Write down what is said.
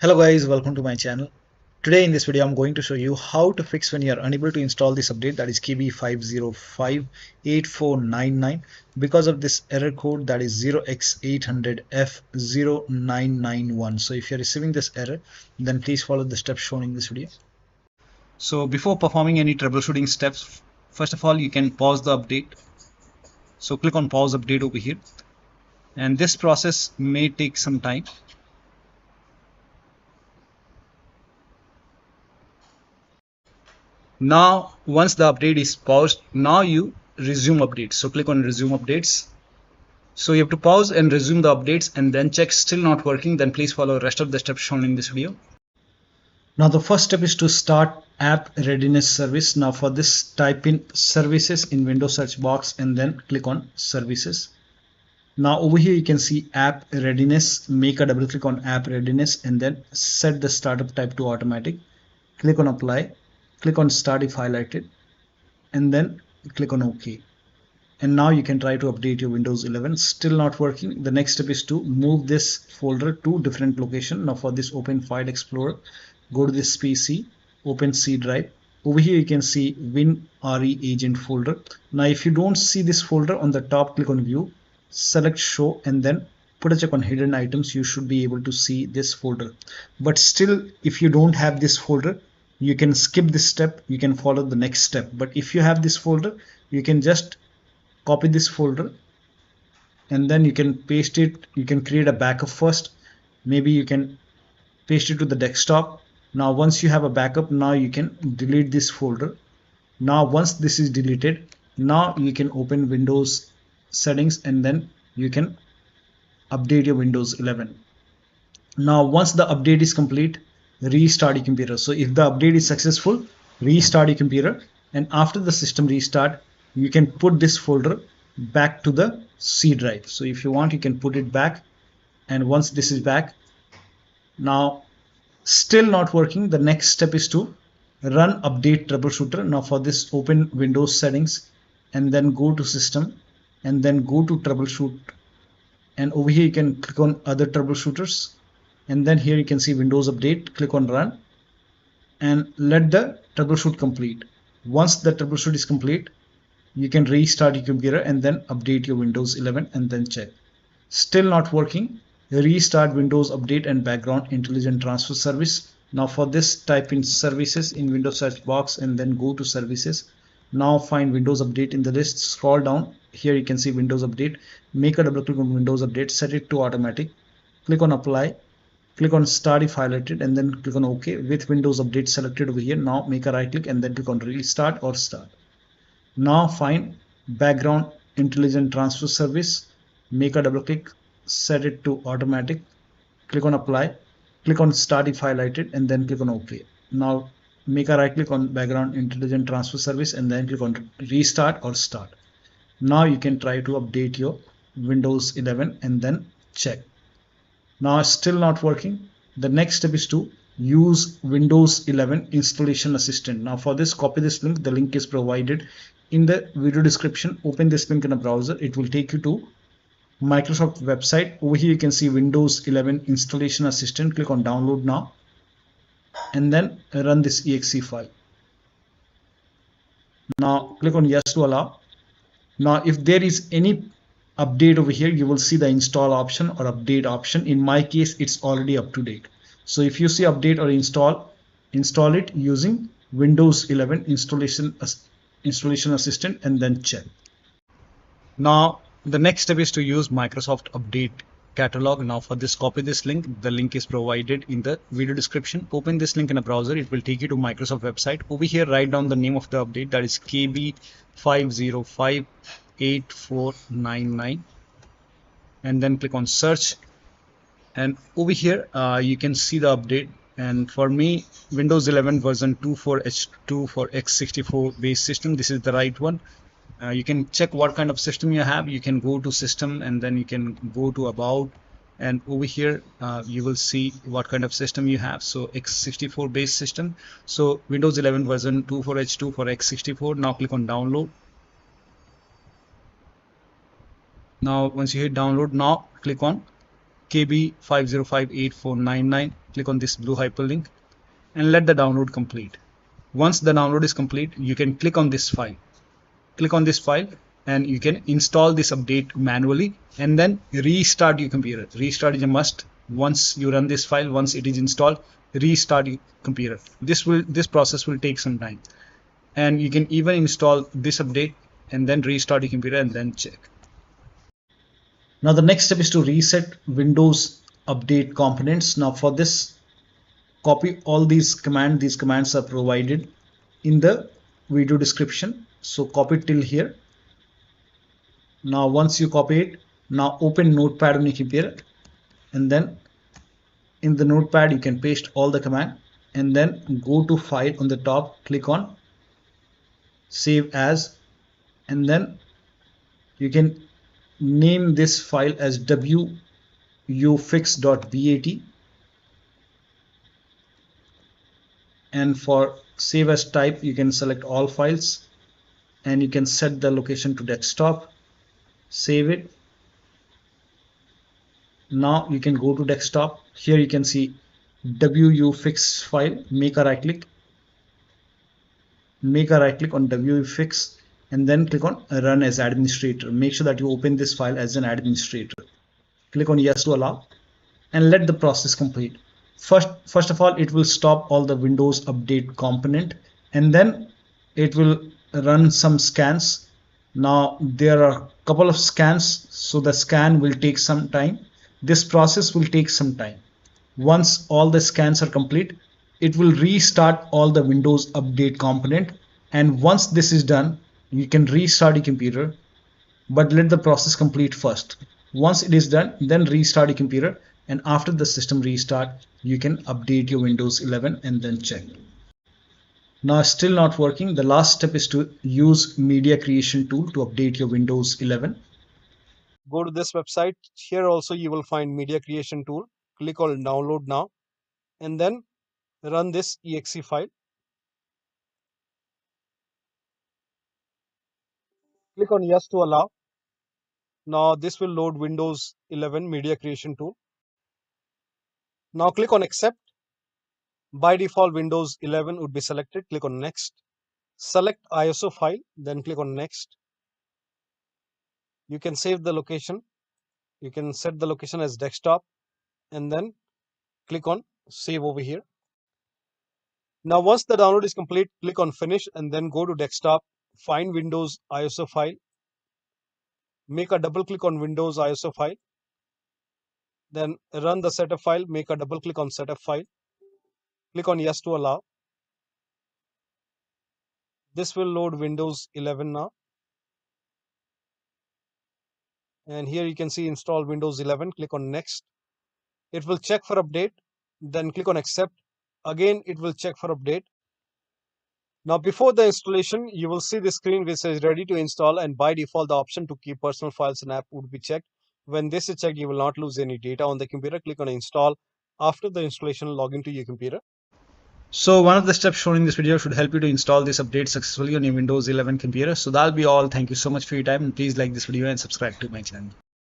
Hello guys, welcome to my channel. Today in this video I'm going to show you how to fix when you are unable to install this update, that is KB5058499, because of this error code, that is 0x800f0991. So if you're receiving this error, then please follow the steps shown in this video. So before performing any troubleshooting steps, first of all you can pause the update. So click on pause update over here, and this process may take some time. Now once the update is paused, now you resume updates. So click on resume updates. So you have to pause and resume the updates and then check still not working, then please follow the rest of the steps shown in this video. Now the first step is to start app readiness service. Now for this, type in services in Windows search box and then click on services. Now over here you can see app readiness. Make a double click on app readiness and then set the startup type to automatic. Click on apply. Click on start if highlighted and then click on OK. And now you can try to update your Windows 11. Still not working. The next step is to move this folder to different location. Now for this, open File Explorer, go to this PC, open C drive. Over here you can see WinREAgent folder. Now if you don't see this folder on the top, click on View, select Show and then put a check on hidden items. You should be able to see this folder. But still, if you don't have this folder, you can skip this step, you can follow the next step. But if you have this folder, you can just copy this folder and then you can paste it. You can create a backup first. Maybe you can paste it to the desktop. Now once you have a backup, now you can delete this folder. Now once this is deleted, now you can open Windows settings and then you can update your Windows 11. Now once the update is complete, restart your computer. So if the update is successful, restart your computer, and after the system restart, you can put this folder back to the C drive. So if you want, you can put it back, and once this is back, now still not working, the next step is to run update troubleshooter. Now for this, open Windows settings and then go to system and then go to troubleshoot, and over here you can click on other troubleshooters. And then here you can see Windows Update, click on Run and let the troubleshoot complete. Once the troubleshoot is complete, you can restart your computer and then update your Windows 11 and then check. Still not working, restart Windows Update and Background Intelligent Transfer Service. Now for this, type in services in Windows search box and then go to services. Now find Windows Update in the list, scroll down, here you can see Windows Update. Make a double click on Windows Update, set it to automatic, click on apply. Click on start if highlighted and then click on OK with Windows Update selected over here. Now make a right click and then click on restart or start. Now find background intelligent transfer service, make a double click, set it to automatic, click on apply, click on start if highlighted and then click on OK. Now make a right click on background intelligent transfer service and then click on restart or start. Now you can try to update your Windows 11 and then check. Now still not working. The next step is to use Windows 11 installation assistant. Now for this, copy this link. The link is provided in the video description. Open this link in a browser. It will take you to Microsoft website. Over here you can see Windows 11 installation assistant. Click on download now and then run this exe file. Now click on yes to allow. Now if there is any update over here, you will see the install option or update option. In my case, it's already up to date. So if you see update or install it using Windows 11 installation assistant and then check. Now the next step is to use Microsoft Update Catalog. Now for this, copy this link. The link is provided in the video description. Open this link in a browser. It will take you to Microsoft website. Over here, write down the name of the update, that is KB5058499 and then click on search, and over here you can see the update. And for me, Windows 11 version 24H2 for x64 based system, this is the right one. You can check what kind of system you have. You can go to system and then you can go to about, and over here you will see what kind of system you have. So x64 based system, so Windows 11 version 24H2 for x64. Now click on download. Now once you hit download, now click on KB5058499. Click on this blue hyperlink and let the download complete. Once the download is complete, you can click on this file. Click on this file and you can install this update manually and then restart your computer. Restart is a must. Once you run this file, once it is installed, restart your computer. This process will take some time, and you can even install this update and then restart your computer and then check. Now the next step is to reset Windows update components. Now for this, copy all these commands. These commands are provided in the video description, so copy it till here. Now once you copy it, now open Notepad on your computer, and then in the Notepad you can paste all the command and then go to file on the top, click on save as, and then you can name this file as wuauserv.bat, and for save as type you can select all files and you can set the location to desktop. Save it. Now you can go to desktop. Here you can see wuauserv file. Make a right click on wuauserv and then click on run as administrator. Make sure that you open this file as an administrator. Click on yes to allow and let the process complete. First of all, it will stop all the Windows update component and then it will run some scans. Now there are a couple of scans, so the scan will take some time. This process will take some time. Once all the scans are complete, it will restart all the Windows update component, and once this is done, you can restart your computer, but let the process complete first. Once it is done, then restart your computer, and after the system restart, you can update your Windows 11 and then check. Now still not working. The last step is to use media creation tool to update your Windows 11. Go to this website. Here also you will find media creation tool. Click on download now and then run this exe file. Click on yes to allow. Now this will load Windows 11 media creation tool. Now click on accept. By default Windows 11 would be selected. Click on next. Select ISO file, then click on next. You can save the location. You can set the location as desktop and then click on save over here. Now once the download is complete, click on finish and then go to desktop, find Windows ISO file, make a double click on Windows ISO file, then run the setup file, make a double click on setup file, click on yes to allow. This will load Windows 11 now. And here you can see install Windows 11, click on next. It will check for update, then click on accept. Again, it will check for update. Now before the installation, you will see the screen which says ready to install, and by default the option to keep personal files and app would be checked. When this is checked, you will not lose any data on the computer. Click on install. After the installation, log into your computer. So one of the steps shown in this video should help you to install this update successfully on your Windows 11 computer. So that'll be all. Thank you so much for your time, and please like this video and subscribe to my channel.